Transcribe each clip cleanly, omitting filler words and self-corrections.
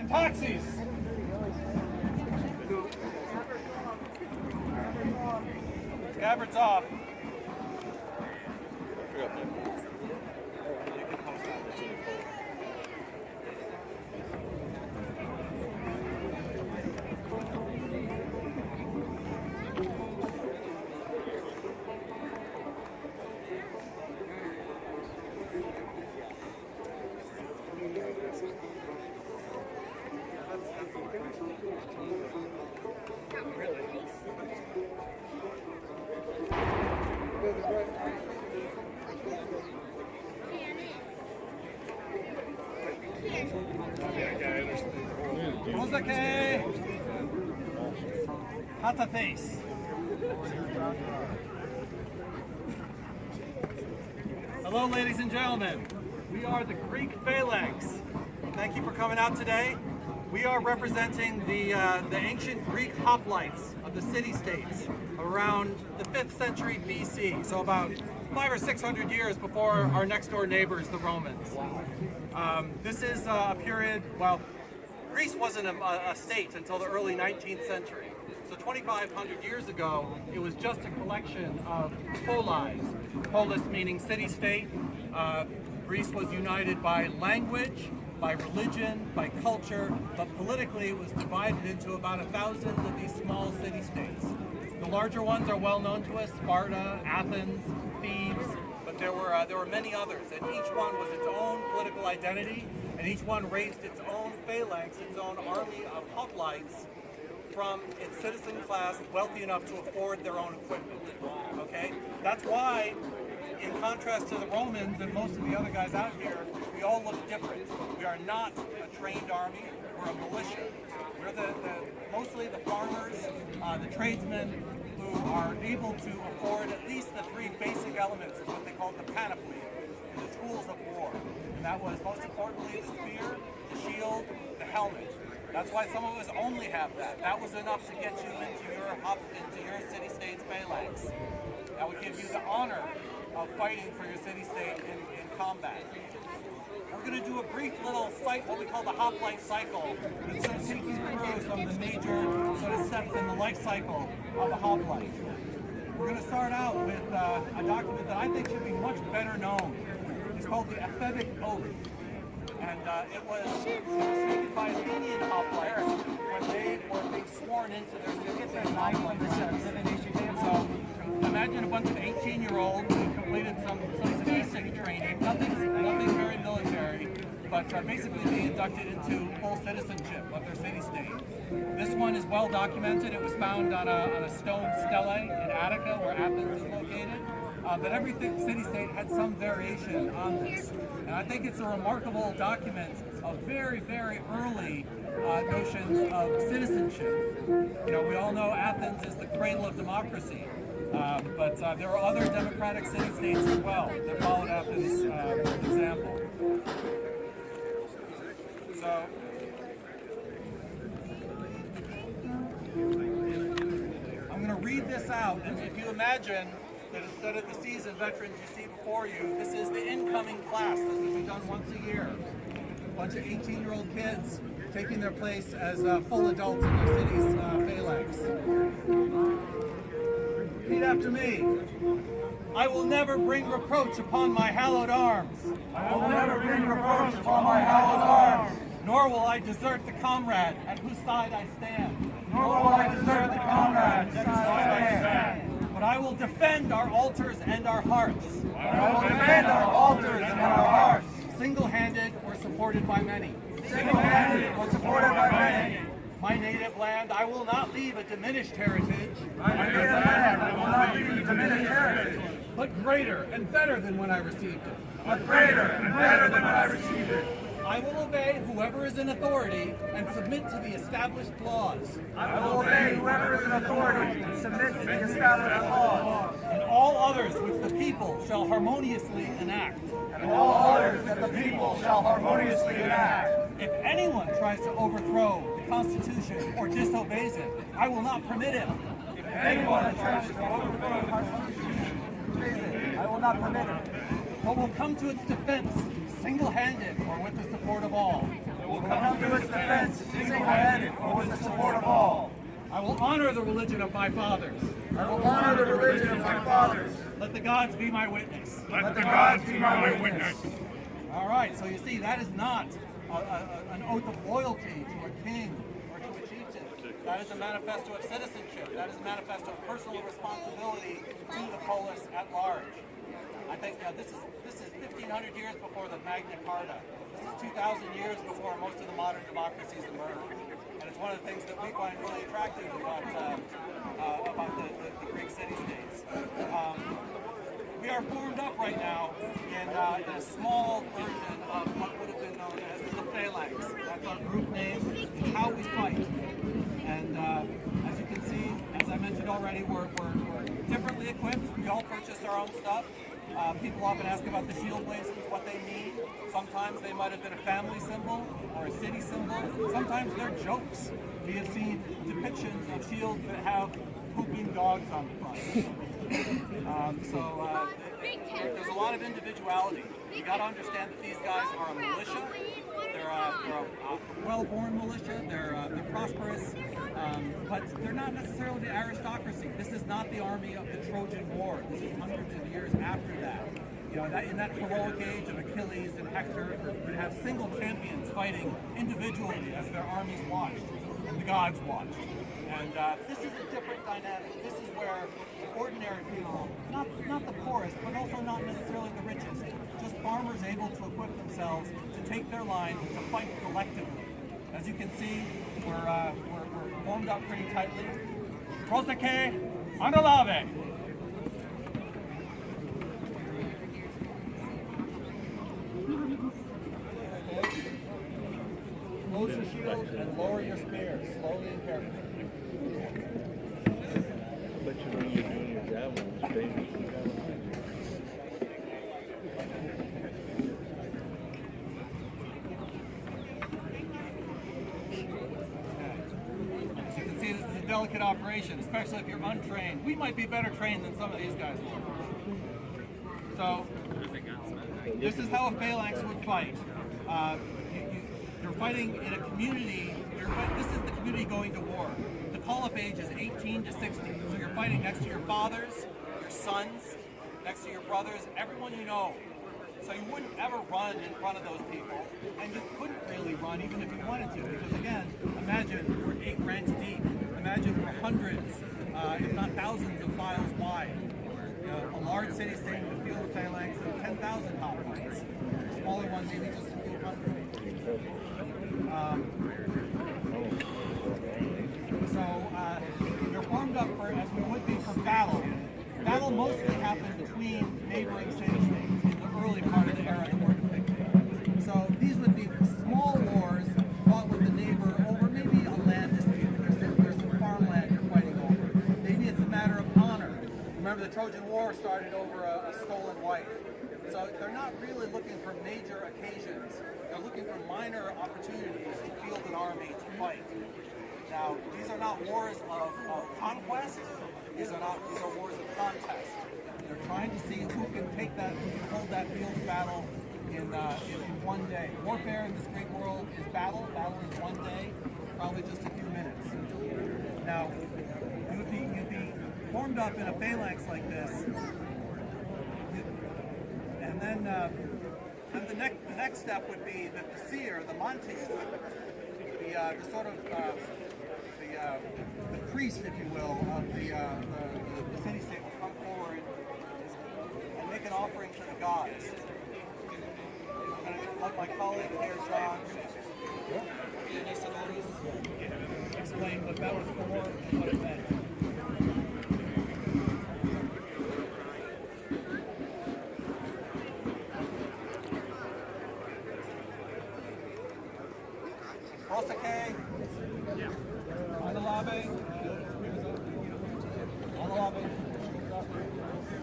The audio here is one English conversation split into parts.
And taxis. Scabbards off. Muzake Hatathais. Hello, ladies and gentlemen. We are the Greek phalanx. Thank you for coming out today. We are representing the ancient Greek hoplites of the city-states around the 5th century BC, so about 500 or 600 years before our next-door neighbors, the Romans. This is a period, well, Greece wasn't a state until the early 19th century. So 2,500 years ago, it was just a collection of polis. Polis meaning city-state. Greece was united by language, by religion, by culture, but politically it was divided into about 1,000 of these small city-states. The larger ones are well known to us: Sparta, Athens, Thebes, but there were many others, and each one was its own political identity, and each one raised its own phalanx, its own army of hoplites from its citizen class wealthy enough to afford their own equipment. Okay? That's why, in contrast to the Romans and most of the other guys out here, we all look different. We are not a trained army, we're a militia. We're mostly the farmers, the tradesmen who are able to afford at least the three basic elements of what they call the panoply, the tools of war. And that was most importantly the spear, the shield, the helmet. That's why some of us only have that. That was enough to get you into your city-state's phalanx. That would give you the honor of fighting for your city-state in combat. We're going to do a brief little what we call the hoplite cycle. It's going to take you through some of the major sort of steps in the life cycle of a hoplite. We're going to start out with a document that I think should be much better known. It's called the Ephebic Oath. And it was taken by Athenian hoplites when they were being sworn into their city-state hoplites. So imagine a bunch of 18-year-olds who completed some basic training, nothing very military, but basically being inducted into full citizenship of their city-state. This one is well documented. It was found on a stone stele in Attica, where Athens is located. But every city-state had some variation on this. And I think it's a remarkable document of very, very early notions of citizenship. You know, we all know Athens is the cradle of democracy. But there are other democratic city-states as well that followed Athens' example. So, I'm going to read this out, and if you imagine that instead of the seasoned veterans you see before you, this is the incoming class. This will be done once a year. A bunch of 18-year-old kids taking their place as full adults in their city's phalanx. Repeat after me. I will never bring reproach upon my hallowed arms. I will never bring reproach upon my hallowed arms. Nor will I desert the comrade at whose side I stand. Nor will I desert the comrade at whose side I stand. But I will defend our altars and our hearts. I will defend our altars and our hearts. Single-handed or supported by many. Single-handed or supported by many. My native land, I will not leave a diminished heritage. My native land, I will not leave a diminished heritage. But greater and better than when I received it. But greater and better than when I received it. I will obey whoever is in authority and submit to the established laws. I will obey whoever is in authority and submit to the established laws. And all others which the people shall harmoniously enact. And all others that the people shall harmoniously enact. If anyone tries to overthrow the Constitution or disobeys it, I will not permit him. If anyone tries to overthrow the Constitution, I will not permit him. But will come to its defense single-handed or with the support of all. will come to its defense single-handed or with the support of all. I will honor the religion of my fathers. I will honor the religion of my fathers. Let the gods be my witness. Let the gods be my witness. All right, so you see, that is not an oath of loyalty to a king or to a chieftain. That is a manifesto of citizenship. That is a manifesto of personal responsibility to the polis at large. I think this is 1,500 years before the Magna Carta. This is 2,000 years before most of the modern democracies emerged. And it's one of the things that we find really attractive about the Greek city-states. We are formed up right now in a small version of what would have been known as the phalanx. That's our group name. It's how we fight. And as you can see, as I mentioned already, we're differently equipped. We all purchased our own stuff. People often ask about the shield blazons, what they mean. Sometimes they might have been a family symbol or a city symbol. Sometimes they're jokes. We have seen depictions of shields that have pooping dogs on the front. There's a lot of individuality. You got to understand that these guys are a militia. They're a well-born militia. They're prosperous, but they're not necessarily the aristocracy. This is not the army of the Trojan War. This is hundreds of years after that. You know, in that heroic age of Achilles and Hector, you'd have single champions fighting individually as their armies watched and the gods watched. And this is a different dynamic. This is where ordinary people, not the poorest, but also not necessarily the richest, just farmers able to equip themselves to take their line to fight collectively. As you can see, we're formed up pretty tightly. Proseke, Andalave. Close your shield and lower your spears, slowly and carefully. But you know you're doing your javelins, baby. As you can see, this is a delicate operation, especially if you're untrained. We might be better trained than some of these guys were. So, this is how a phalanx would fight. You're fighting in a community. This is the community going to war. The call-up age is 18 to 60. So you're fighting next to your fathers, your sons, next to your brothers, everyone you know. So you wouldn't ever run in front of those people, and you couldn't really run even if you wanted to, because again, imagine we're 8 ranks deep. Imagine we're hundreds, if not thousands of files wide. A large city-state with a field of phalanx of 10,000 hoplites. A smaller one, maybe just a few hundred. You're formed up for, as we would be, for battle. Battle mostly happened between neighboring city-states in the early part of the era that we're depicting. So these would be small wars fought with the neighbor over maybe a land dispute. There's some farmland you're fighting over. Maybe it's a matter of honor. Remember, the Trojan War started over a stolen wife. So they're not really looking for major occasions. They're looking for minor opportunities to field an army to fight. Now, these are not wars of conquest. These are wars of contest. They're trying to see who can hold that field of battle in one day. Warfare in this great world is battle. Battle is one day, probably just a few minutes. Now, you'd be formed up in a phalanx like this, and then the next step would be that the seer, the mantis, the sort of the priest, if you will, of the city-state will come forward and make an offering to the gods. I'm going to let my colleague here, John, explain what that was for and what it meant. Proseke, Andalabe,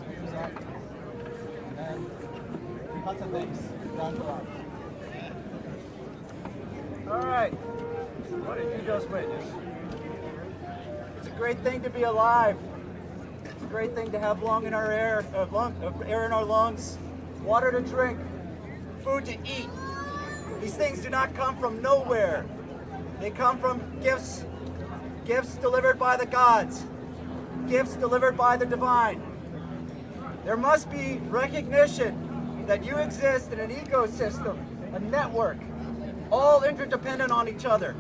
spears up, and then cuts and base, down to arms. All right. What did you just witness? It's a great thing to be alive. It's a great thing to have lung in our air in our lungs, water to drink, food to eat. These things do not come from nowhere. They come from gifts delivered by the gods, gifts delivered by the divine. There must be recognition that you exist in an ecosystem, a network, all interdependent on each other.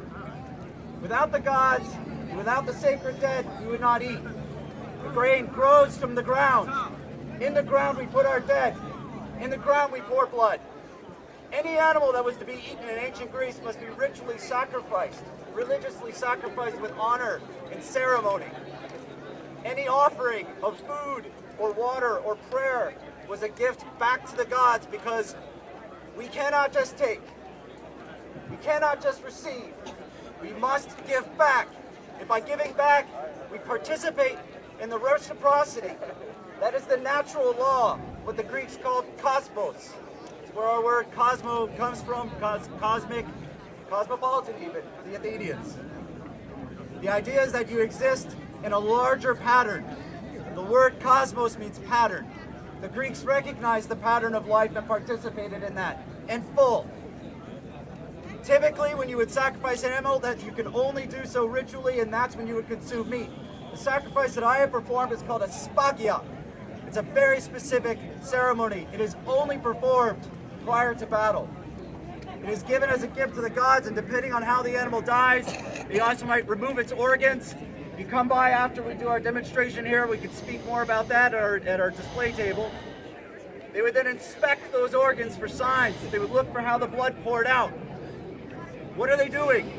Without the gods, without the sacred dead, we would not eat. The grain grows from the ground. In the ground we put our dead. In the ground we pour blood. Any animal that was to be eaten in ancient Greece must be ritually sacrificed, religiously sacrificed with honor and ceremony. Any offering of food or water or prayer was a gift back to the gods, because we cannot just take. We cannot just receive. We must give back. And by giving back, we participate in the reciprocity. That is the natural law, what the Greeks called cosmos. It's where our word cosmo comes from, cosmic, cosmopolitan even, for the Athenians. The idea is that you exist in a larger pattern. The word cosmos means pattern. The Greeks recognized the pattern of life and participated in that in full. Typically, when you would sacrifice an animal, that you can only do so ritually, and that's when you would consume meat. The sacrifice that I have performed is called a spagia. It's a very specific ceremony. It is only performed prior to battle. It is given as a gift to the gods, and depending on how the animal dies, they also might remove its organs. If you come by after we do our demonstration here, we can speak more about that at our display table. They would then inspect those organs for signs. They would look for how the blood poured out. What are they doing?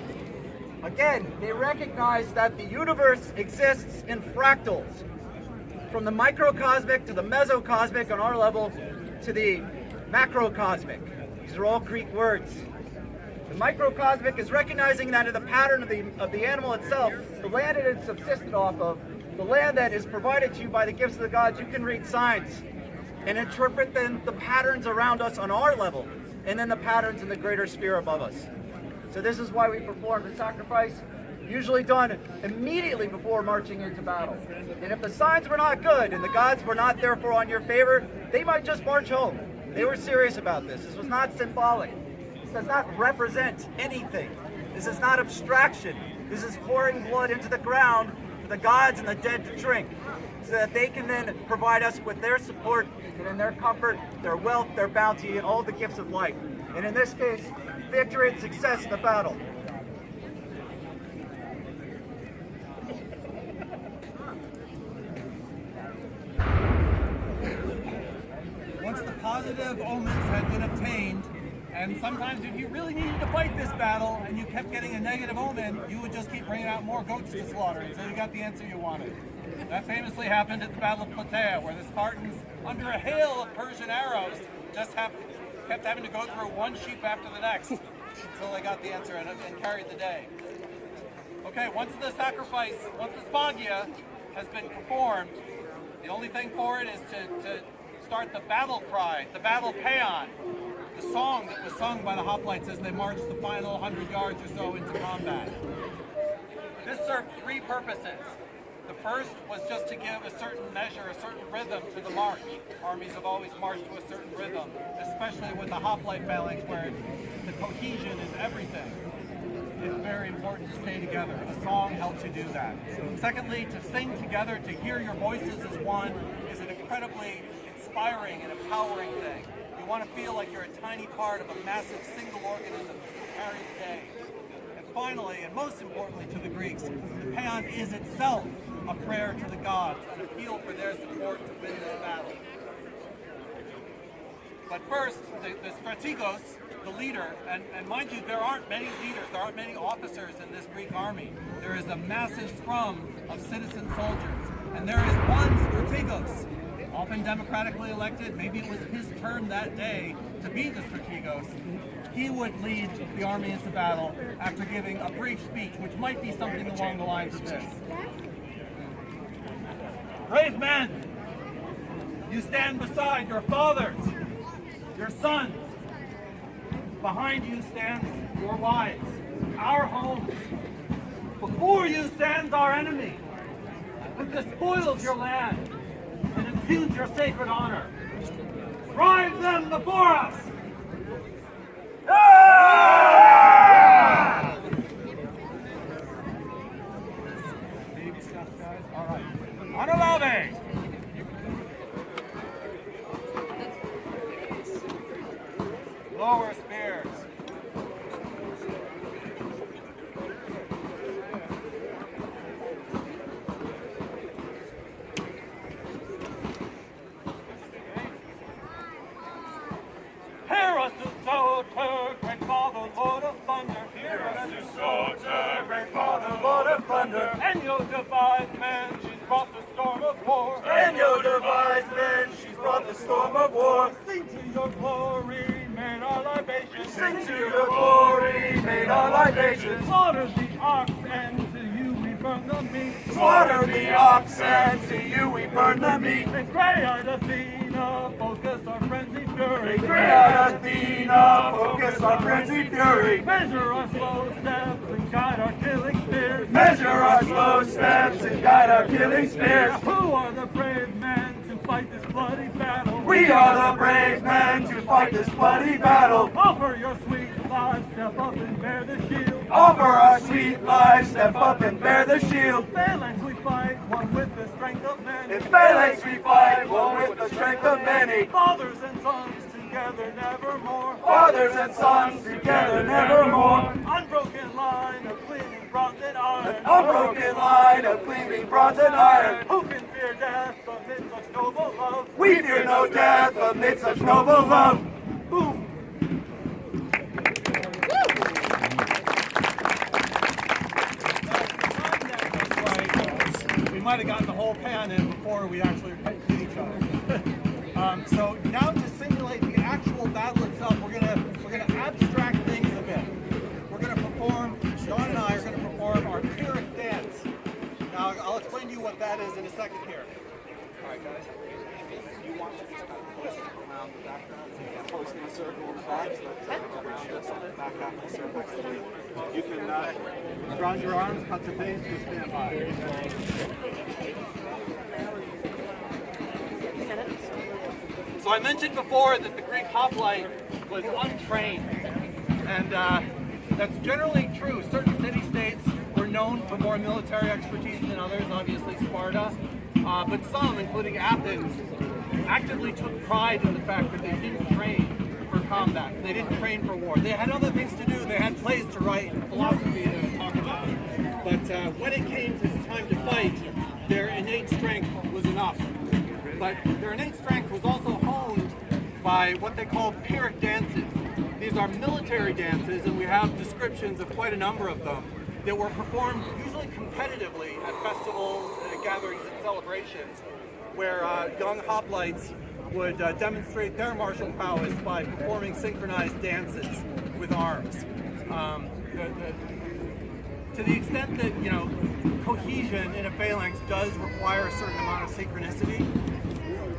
Again, they recognize that the universe exists in fractals. From the microcosmic to the mesocosmic on our level to the macrocosmic. These are all Greek words. The microcosmic is recognizing that in the pattern of the animal itself, the land it is subsisted off of, the land that is provided to you by the gifts of the gods, you can read signs and interpret then the patterns around us on our level, and then the patterns in the greater sphere above us. So this is why we perform the sacrifice, usually done immediately before marching into battle. And if the signs were not good and the gods were not therefore on your favor, they might just march home. They were serious about this. This was not symbolic. This does not represent anything. This is not abstraction. This is pouring blood into the ground for the gods and the dead to drink, so that they can then provide us with their support and in their comfort, their wealth, their bounty, and all the gifts of life. And in this case, victory and success in the battle. Once the positive omens had been obtained, and sometimes if you really needed to fight this battle and you kept getting a negative omen, you would just keep bringing out more goats to slaughter until you got the answer you wanted. That famously happened at the Battle of Plataea, where the Spartans, under a hail of Persian arrows, just kept having to go through one sheep after the next until they got the answer and carried the day. Okay, once the spagia has been performed, the only thing for it is to start the battle cry, the battle paean, the song that was sung by the hoplites as they marched the final 100 yards or so into combat. This served three purposes. The first was just to give a certain measure, a certain rhythm to the march. Armies have always marched to a certain rhythm, especially with the hoplite phalanx, where the cohesion is everything. It's very important to stay together. A song helps you do that. Secondly, to sing together, to hear your voices as one, is an incredibly inspiring and empowering thing. You want to feel like you're a tiny part of a massive single organism to carry the day. And finally, and most importantly to the Greeks, the paean is itself a prayer to the gods, an appeal for their support to win this battle. But first, the strategos, the leader, and mind you, there aren't many leaders, there aren't many officers in this Greek army. There is a massive scrum of citizen soldiers, and there is one strategos, often democratically elected. Maybe it was his turn that day to be the strategos. He would lead the army into battle after giving a brief speech, which might be something along the lines of this. Brave men, you stand beside your fathers, your sons. Behind you stands your wives, our homes. Before you stands our enemy, who despoils your land and impugns your sacred honor. Drive them before us! Yeah! Baby steps, guys. All right. On 11. Lower spears. Hear us who soldier, great Father, Lord of thunder. Hear us who soldier, great Father, Lord of thunder. And your devised man, she's brought the storm of war. And your devised men, she's brought the storm of war. Sing to your glory, made our libations. Sing to your glory, made our libations. Slaughter the ox, and to you we burn the meat. Slaughter the ox, and to you we burn the meat. And grey-eyed Athena, focus our frenzied fury. Grey-eyed Athena, focus our frenzied fury. Measure our slow steps and guide our killing spears. Measure our slow steps and guide our killing spears. Who are the brave men to fight this bloody battle? We are the brave men to fight this bloody battle. Offer your sweet lives, step up and bear the shield. Offer our sweet lives, step up and bear the shield. Phalanx we fight, one with the strength of men. In phalanx we fight, one with the strength of many. Fathers and sons together nevermore. Fathers and sons together nevermore. Unbroken line of gleaming bronze and iron. Unbroken line of gleaming bronze and iron. Who can fear death amid such noble love? We fear no death amid such noble love. Boom! We might have gotten the whole pan in before we actually hit each other. So now to simulate the actual battle itself, we're gonna abstract things a bit. We're gonna perform. John and I are gonna perform our Pyrrhic dance. Now I'll explain to you what that is in a second here. All right, guys. You want to just kind of twist around the background, so you can post in a circle in the back, so that's around this on the back half of the circle. You can ground your arms, cut the pace, and stand by. So I mentioned before that the Greek hoplite was untrained, and that's generally true. Certain city-states were known for more military expertise than others, obviously Sparta, but some, including Athens, actively took pride in the fact that they didn't train for combat. They didn't train for war. They had other things to do. They had plays to write, philosophy to talk about. But when it came to time to fight, their innate strength was enough. But their innate strength was also honed by what they call Pyrrhic dances. These are military dances, and we have descriptions of quite a number of them that were performed usually competitively at festivals, gatherings, and celebrations, where young hoplites would demonstrate their martial prowess by performing synchronized dances with arms. To the extent that, you know, cohesion in a phalanx does require a certain amount of synchronicity,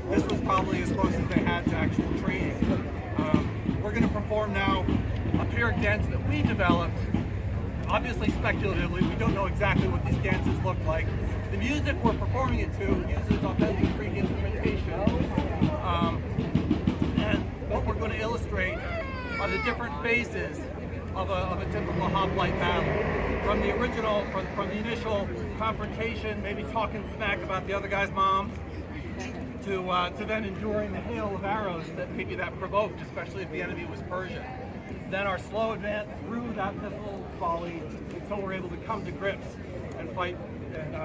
this was probably as close as they had to actual training. We're going to perform now a Pyrrhic dance that we developed, obviously speculatively. We don't know exactly what these dances look like. The music we're performing it to uses authentic Greek instrumentation. And what we're going to illustrate are the different phases of a typical hoplite battle. From the original, from the initial confrontation, maybe talking smack about the other guy's mom, to then enduring the hail of arrows that maybe that provoked, especially if the enemy was Persian. Then our slow advance through that missile volley until we're able to come to grips and fight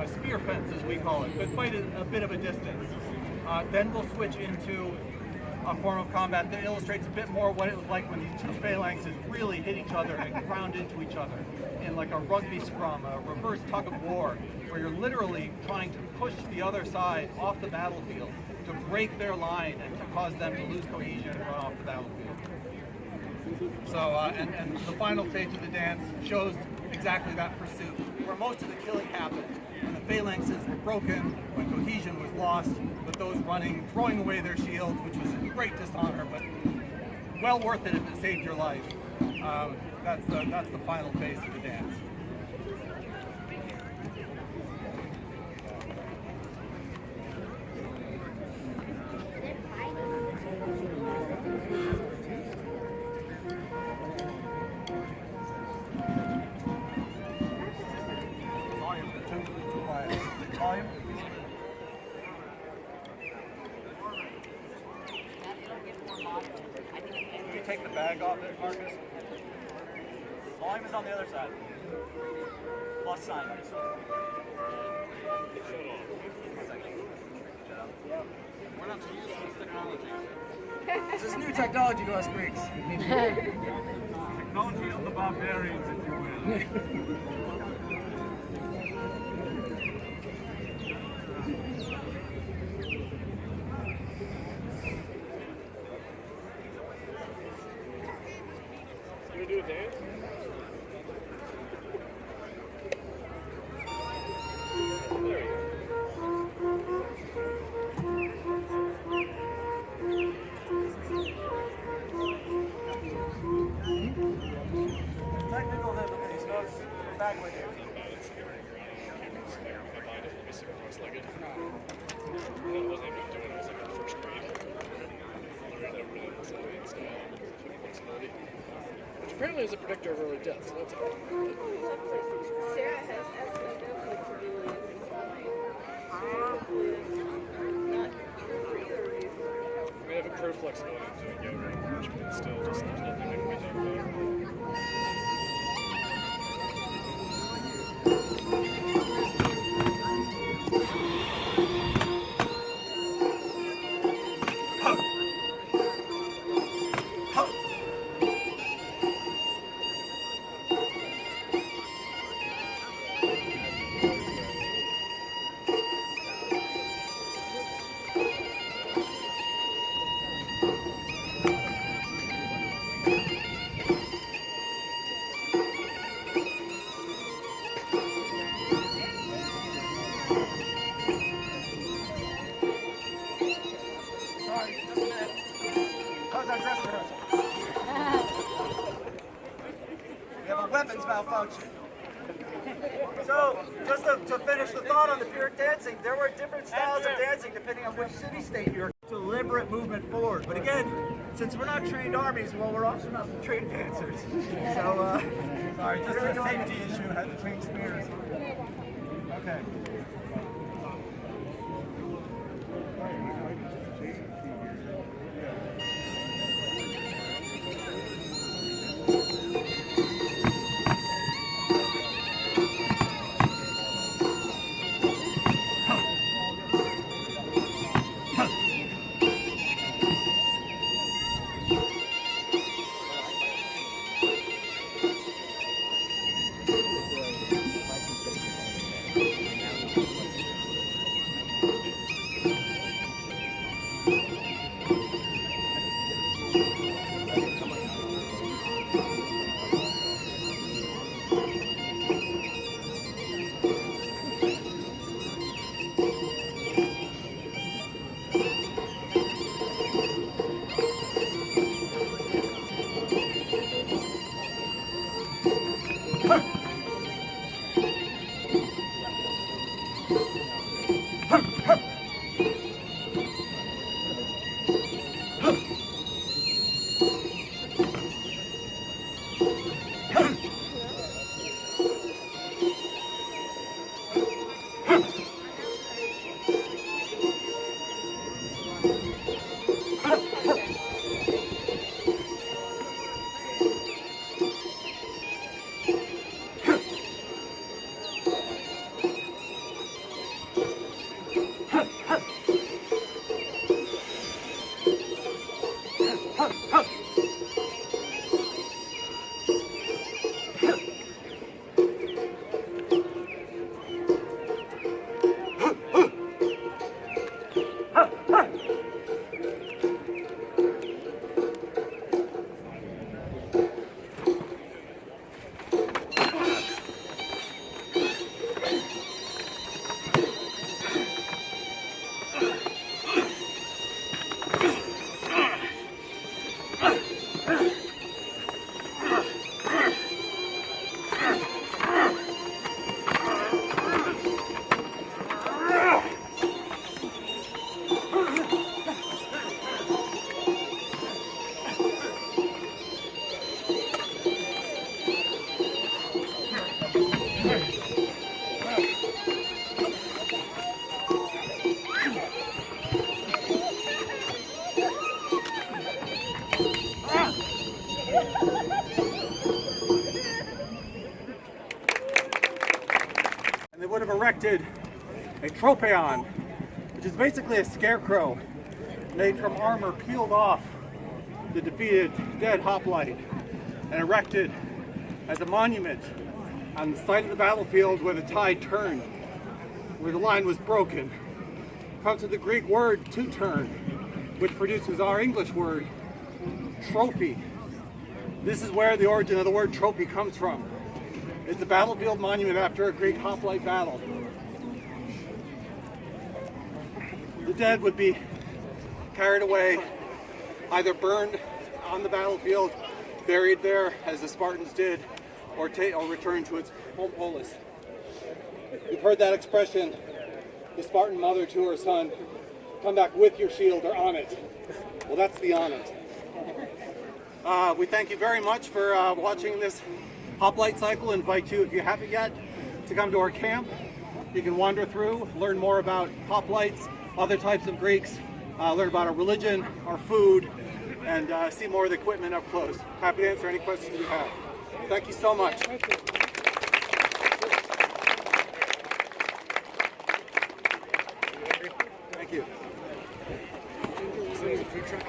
spear fence, as we call it, but fight at a bit of a distance. Then we'll switch into a form of combat that illustrates a bit more what it was like when these two phalanxes really hit each other and ground into each other in like a rugby scrum, a reverse tug of war, where you're literally trying to push the other side off the battlefield to break their line and to cause them to lose cohesion and run off the battlefield. So, and the final stage of the dance shows exactly that pursuit, where most of the killing happened, and the phalanxes were broken, when cohesion was lost, with those running, throwing away their shields, which was a great dishonor, but well worth it if it saved your life. That's the final phase of the dance. bag off it, Marcus. Volume is on the other side. Plus sign. We're not to use this technology. This is new technology to us Greeks. Technology of the barbarians, if you will. You want to do a dance? There you go. Technical difficulties, folks. We're back with you. Which apparently is a predictor of early death, so that's good. Sarah has SLW We have improved flexibility in doing yoga and march, but it's still just there's nothing that can be done about it. How's our dress rehearsal? We have a weapons malfunction. So, just to finish the thought on the Puritan dancing, there were different styles of dancing depending on which city-state you're. Deliberate movement forward. But again, since we're not trained armies, well, we're also not trained dancers. So, sorry, just a safety issue. Had to train spears. Okay. they would have erected a tropeon, which is basically a scarecrow made from armor peeled off the defeated dead hoplite and erected as a monument on the site of the battlefield where the tide turned, where the line was broken. Comes to the Greek word to turn, which produces our English word trophy. This is where the origin of the word trophy comes from. It's a battlefield monument after a Greek hoplite battle. The dead would be carried away, either burned on the battlefield, buried there as the Spartans did, or returned to its home polis. You've heard that expression, the Spartan mother to her son, come back with your shield or on it. Well, that's the on it. We thank you very much for watching this hoplite cycle. Invite you, if you haven't yet, to come to our camp. You can wander through, learn more about hoplites, other types of Greeks, learn about our religion, our food, and see more of the equipment up close. Happy to answer any questions you have. Thank you so much. Thank you. Is there a food truck?